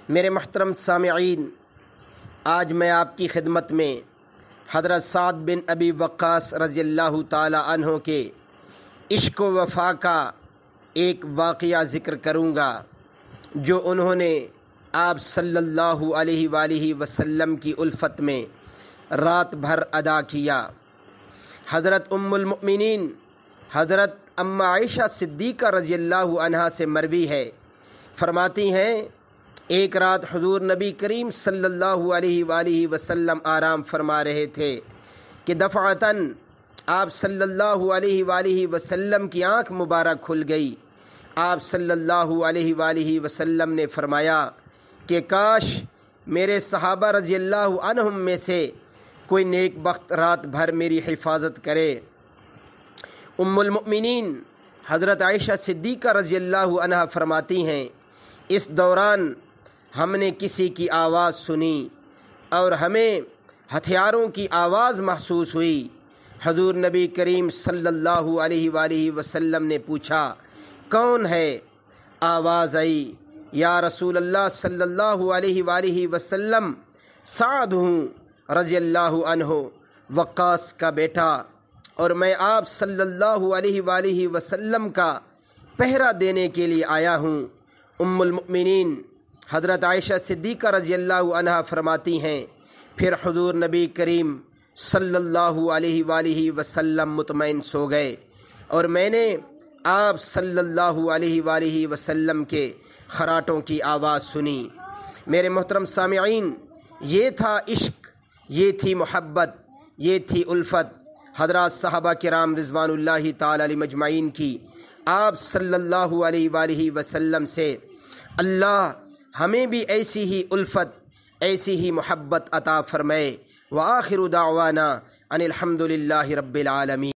میرے محترم سامعین، آج میں آپ کی خدمت میں حضرت سعد بن ابی وقاص رضی اللہ تعالی عنہ کے عشق و وفا کا ایک واقعہ ذکر کروں گا جو انہوں نے آپ صلی اللہ علیہ وآلہ وسلم کی الفت میں رات بھر ادا کیا۔ حضرت ام المؤمنین حضرت اماں عائشہ صدیقہ رضی اللہ عنہا سے مروی ہے، فرماتی ہیں ایک رات حضور نبی کریم صلی اللہ علیہ وآلہ وسلم آرام فرما رہے تھے کہ دفعتاً آپ صلی اللہ علیہ وآلہ وسلم کی آنکھ مبارک کھل گئی۔ آپ صلی اللہ علیہ وآلہ وسلم نے فرمایا کہ کاش میرے صحابہ رضی اللہ عنہم میں سے کوئی نیک بخت رات بھر میری حفاظت کرے۔ ام المؤمنین حضرت عائشہ صدیقہ رضی اللہ عنہا فرماتی ہیں اس دوران ہم نے کسی کی آواز سنی اور ہمیں ہتھیاروں کی آواز محسوس ہوئی۔ حضور نبی کریم صلی اللہ علیہ وآلہ وسلم نے پوچھا کون ہے؟ آواز آئی یا رسول اللہ صلی اللہ علیہ وآلہ وسلم، سعد ہوں رضی اللہ عنہ، وقاص کا بیٹا، اور میں آپ صلی اللہ علیہ وآلہ وسلم کا پہرا دینے کے لیے آیا ہوں۔ ام المؤمنین حضرت عائشہ صدیقہ رضی اللہ عنہا فرماتی ہیں پھر حضور نبی کریم صلی اللہ علیہ وآلہ وسلم مطمئن سو گئے اور میں نے آپ صلی اللہ علیہ وآلہ وسلم کے خراٹوں کی آواز سنی۔ میرے محترم سامعین، یہ تھا عشق، یہ تھی محبت، یہ تھی الفت حضرات صحابہ کرام رضوان اللہ تعالی علیہم اجمعین کی آپ صلی اللہ علیہ وآلہ وسلم سے۔ اللہ ہمیں بھی ایسی ہی الفت، ایسی ہی محبت عطا فرمائے۔ وآخر دعوانا ان الحمد للہ رب العالمین۔